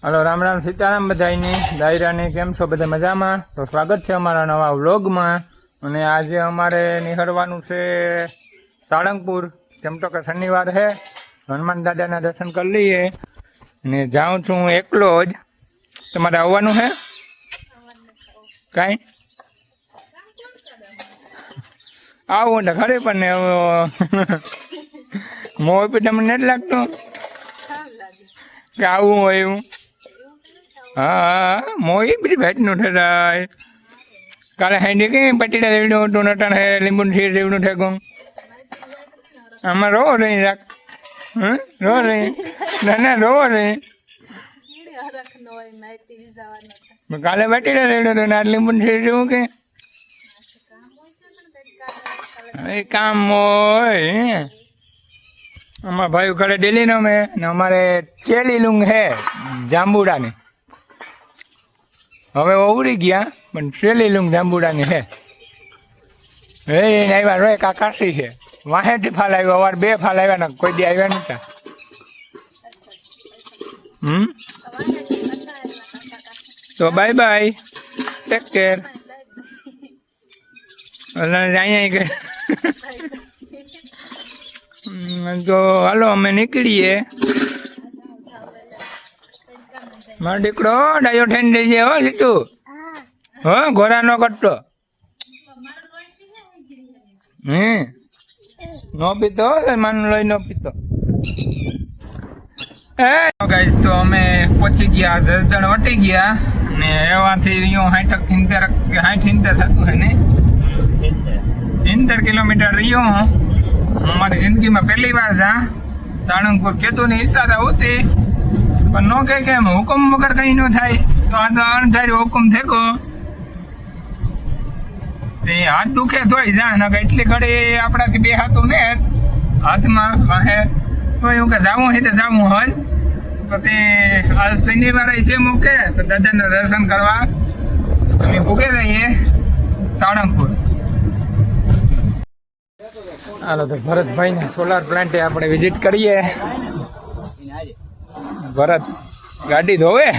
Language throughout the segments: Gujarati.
હલો, રામ રામ સીતારામ બધાની દાયરાની. કેમ છો બધા મજામાં? તો સ્વાગત છે અમારા નવા વ્લોગમાં. અને આજે અમારે નીકળવાનું છે સાળંગપુર. કેમ તો કે શનિવાર છે, હનુમાન દાદાના દર્શન કરી લઈએ. અને જાઉં છું હું એકલો જ. તમારે આવવાનું છે કાંઈ? આવું ને ખરે પણ ને મોં પી તમને નથી લાગતું કે આવું હોય એવું? હા, મોઈ બધી ભેટનું ઠરાય. કાલે હાઈડી કઈ પટીડા રેવડું હતું, નટણ હે લીંબુ શીર રેવડું ઠેકું. આમાં રો રહી રાખ, રો રહી ના રો રહી. કાલે પટીડા રેવડું હતું ને લીંબુ શીર જેવું કે કામ હોય. અમારા ભાઈ ઘરે ડેલી રમે ને અમારે ચેલી લુંગ હે જાંબુડાની. હવે ઉડી ગયા પણ ચેલી લુંગ જાંબુડાની હે. હે આવ્યા રો કાકાશી છે. વાહેથી ફાલ આવ્યો, અવાર 2 ફાલ આવ્યા ને કોઈ દી આવ્યા નતા. તો બાય બાય, ટેક કેર. અહીંયા તો હાલો અમે નીકળીએ. મારો દીકરો ડાયો થઈને જઈએ હો જીતું. હો ઘોડા નો કટતો નો પીતો માનું લઈ નો પીતો. ગાઈસ તો અમે પહોંચી ગયા જસદણ વટી ગયા ને એવાથી રહ્યો 60 થતું હે ને 70 કિલોમીટર રહ્યો. અમારી જિંદગીમાં પહેલી વાર જા સાળંગપુર કેતું ની ઈચ્છા હોતી પણ નો કે કેમ હુકમ વગર કઈ ન થાય. તો આ તો અણધાર્યો હુકમ થેકો તે હાથ દુખે તોય જા ને એટલી ઘડી આપણાથી બે હાથું ને હાથમાં વાહે તો એવું કે જાવું છે તો જાવું હોય. પછી આ શનિવારે છે મૂકે તો દાદાના દર્શન કરવા અમે ભૂગે જઈએ સાળંગપુર. હાલો તો ભરતભાઈના સોલાર પ્લાન્ટે આપણે વિઝિટ કરીએ. ભરત ગાડી ધોવે.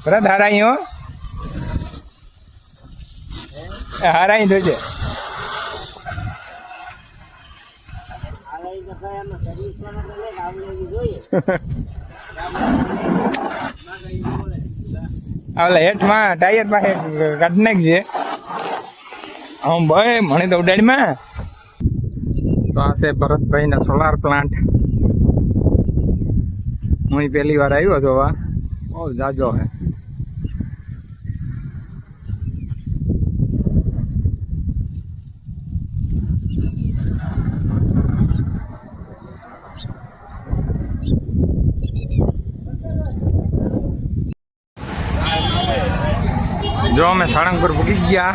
ભરત હારાઈ હો, હારાઈ ધોજે. આવલે હેઠમાં ટાયર પાસે કાઢી નાખજે. હું ભાઈ મને તો ઉડાડીમાં. તો આ છે ભરતભાઈના સોલાર પ્લાન્ટ. હું પહેલી વાર આવ્યો હતો. બહુ જાજો હે. જો અમે સાળંગપુર પૂકી ગયા.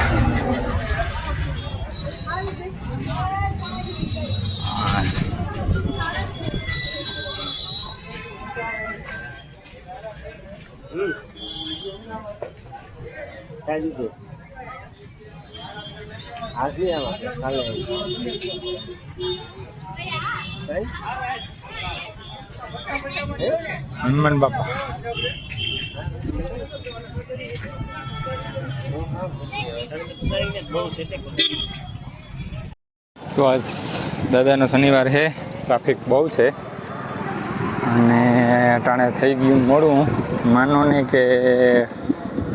હનુમાન બાપા તો આજ દાદાનો શનિવાર છે. ટ્રાફિક બહુ છે અને અટાણે થઈ ગયું મોડું. માનો ને કે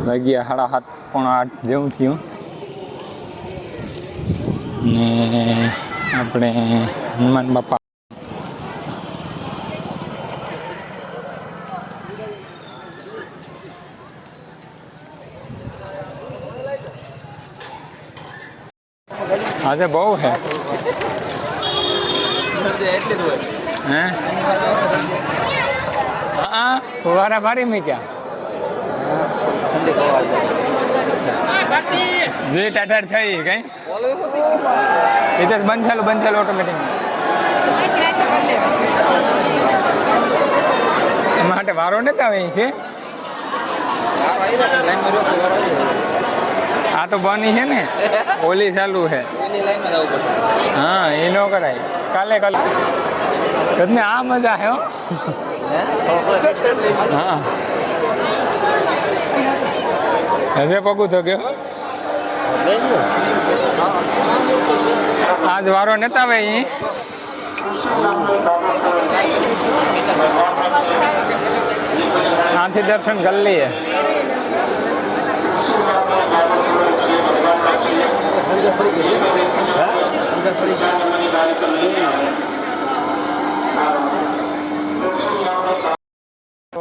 વાગ્યા 7:30 જેવું થયું ને આપણે હનુમાન બાપા આજે બહુ હે. હે હા ફુવારા ભારી મેં ક્યાં જે ટાટાર થઈ કઈ એ તો બંધ ચાલુ ઓટોમેટિક. એમાં માટે વારો નતા આવે છે. આ તો બની છે ને, ઓલી ચાલુ છે. હા એ ન કરાય. કાલે તમને આ મજા હે હો હા હજે પગું તો ગયો આજ વારો નેતા ભાઈ આથી દર્શન કરી લઈએ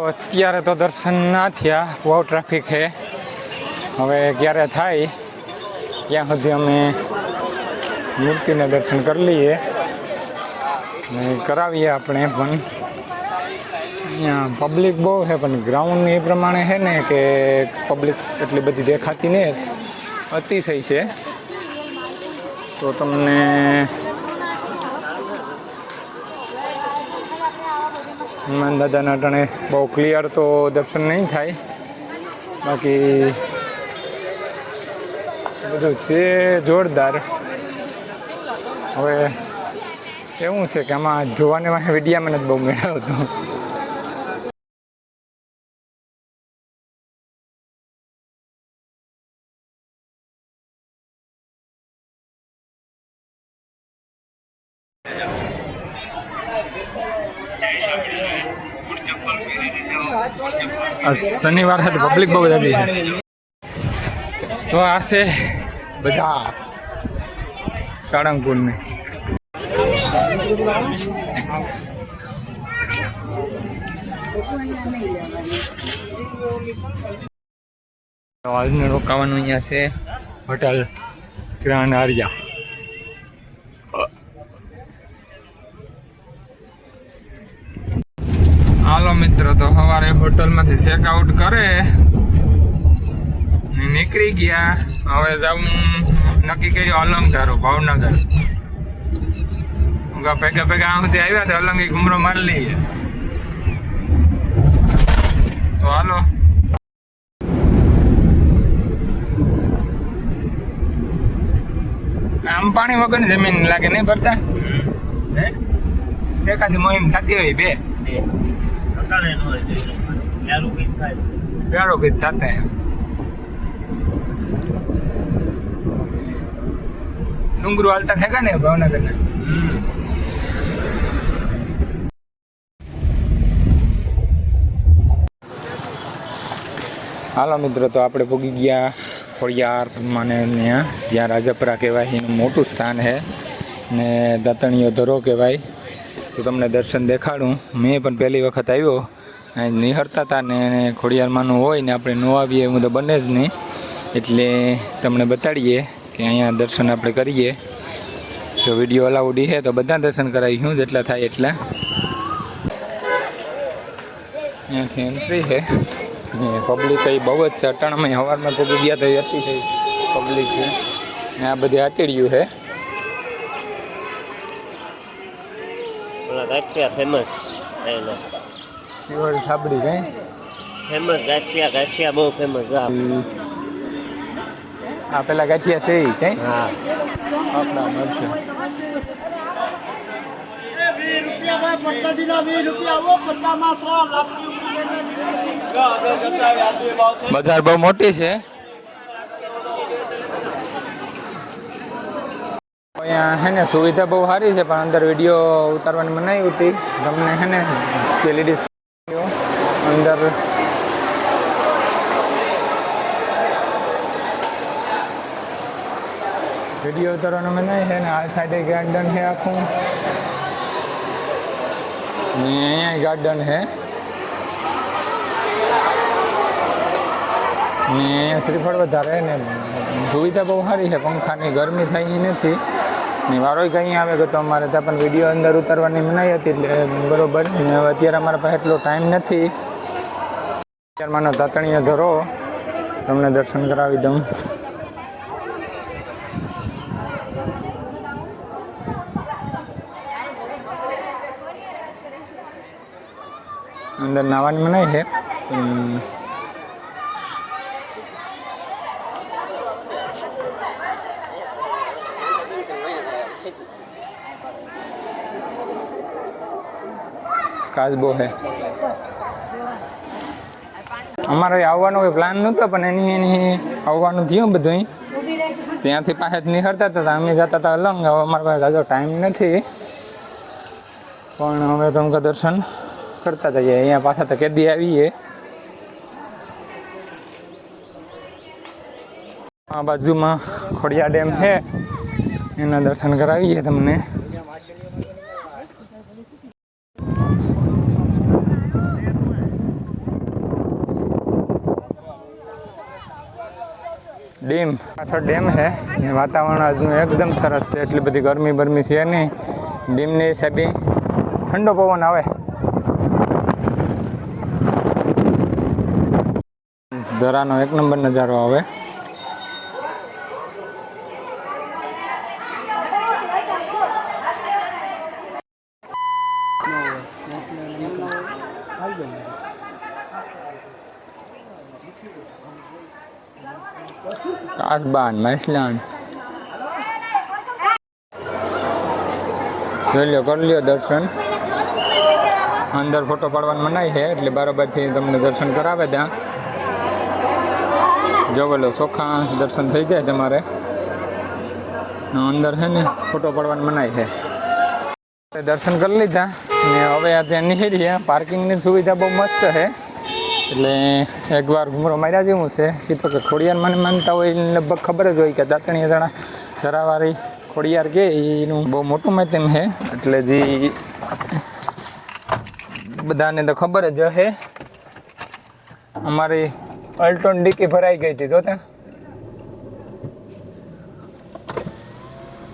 અત્યારે તો દર્શન ના થયા બહુ ટ્રાફિક છે હવે ક્યારે થાય ત્યાં સુધી અમે મૂર્તિના દર્શન કરી લઈએ ને કરાવીએ આપણે પણ અહીંયા પબ્લિક બહુ છે પણ ગ્રાઉન્ડ એ પ્રમાણે છે ને કે પબ્લિક એટલી બધી દેખાતી નહીં અતિશય છે તો તમને હનુમાન દાદાના ટાણે બહુ ક્લિયર તો દર્શન નહીં થાય બાકી બધું છે જોરદાર હવે એવું છે કે આમાં જોવાને વાંહે વિડીયામાં નથી બહુ મેળવતો શનિવાર છે તો પબ્લિક બહુ બધી છે તો આ છે બધા સાળંગપુરની આજનું રોકાવાનું અહીંયા છે હોટલ ગ્રાન્ડ આર્યા હાલો મિત્રો તો સવારે હોટલમાંથી ચેકઆઉટ કરે નીકળી ગયા હવે જવું નક્કી કર્યું અલંકારો ભાવનગર ભેગા ભેગા આ સુધી આવ્યા તો અલંગી ઘુમરો મારી લઈએ તો હાલો આમ પાણી વગરની જમીન લાગે નહીં ભરતા હે એકાદી મોહિમ થતી હોય બે પ્યારો ભીત થતા ડુંગરું હાલતા થયા ને ભાવનગર ને હાલો મિત્રો તો આપણે પૂગી ગયા ખોડિયાર માને ત્યાં જ્યાં રાજપરા કહેવાય એનું મોટું સ્થાન છે ને દાતણીયો ધરો કહેવાય તો તમને દર્શન દેખાડું મેં પણ પહેલી વખત આવ્યો નિહરતા હતા ને ખોડિયારમાંનું હોય ને આપણે ન આવીએ એવું તો બને જ નહીં એટલે તમને બતાડીએ કે અહીંયા દર્શન આપણે કરીએ જો વિડીયો અલાઉડી છે તો બધા દર્શન કરાવીશું જેટલા થાય એટલા અહીંયાથી એન્ટ્રી છે પબ્લિક અહીં બહુ જ છે અટાણામાં સવારમાં પબ્લિક ગયા તો અતિશય પબ્લિક છે ને આ બધી આટેડિયું છે ફેમસ શિવર સાબડી કઈ ફેમસ ગાંઠિયા બહુ ફેમસ આ પેલા ગાંઠિયા છે એ કઈ હા આપણા મળશે બજાર બહુ મોટી છે અહીંયા હે ને સુવિધા બહુ સારી છે પણ અંદર વિડીયો ઉતારવાની મનાઈ હતી તમને હે ને લેડીઝ અંદર વિડીયો ઉતારવાનું મનાઈ છે ને આ સાઈડે ગાર્ડન છે આખું ને અહીંયા ગાર્ડન છે ને અહીંયા શ્રીફળ વધારે ને સુવિધા બહુ સારી છે પંખાની ગરમી થાય નથી ને વારોય કંઈ આવે કે તો અમારે ત્યાં પણ વિડીયો અંદર ઉતારવાની મનાઈ હતી એટલે બરાબર ને હવે અત્યારે અમારા પાસે એટલો ટાઈમ નથી અત્યારમાંનો તાતણીયો ધરો તમને દર્શન કરાવી દઉં અંદર નાવાની મનાઈ છે કાચબો છે. અમારે આવવાનો કોઈ પ્લાન નહોતો, પણ એની આવવાનું થયું બધું. ત્યાંથી પાસેથી નીકળતા હતા, અમે જતા હતા અલંગ. હવે અમારા પાસે જાજો ટાઈમ નથી, પણ હવે તો અમુક દર્શન કરતા જઈએ. અહીંયા પાછા તો કેદી આવીએ. આ બાજુમાં ખોડિયા ડેમ છે, એના દર્શન કરાવીએ તમને. ડેમ પાછળ ડેમ છે ને વાતાવરણ આજનું એકદમ સરસ છે. એટલી બધી ગરમી છે નહીં. ડેમની હિસાબે ઠંડો પવન આવે. જરાનો એક નંબર નજારો આવે. કાચબાન માછલાન જોઈ લો, કરી લ્યો દર્શન. અંદર ફોટો પાડવાનું મનાય છે, એટલે બરાબરથી તમને દર્શન કરાવે. ત્યાં જોવો લો, ચોખ્ખા દર્શન થઈ જાય તમારે. અંદર છે ને ફોટો પાડવાનું મનાય છે. દર્શન કરી લીધા ને હવે આ ત્યાં નીકળીએ. પાર્કિંગની સુવિધા બહુ મસ્ત છે, એટલે એકવાર ઘૂમરો માર્યા જેવું છે. કીધું કે ખોડિયાર મને માનતા હોય લગભગ ખબર જ હોય કે દાંતણીયા ધરાવાળી ખોડિયાર કે એનું બહુ મોટું માધ્યમ છે. એટલે જે બધાને તો ખબર જ હશે. અમારી અલ્ટોન ડીકી ભરાઈ ગઈ હતી જોતા.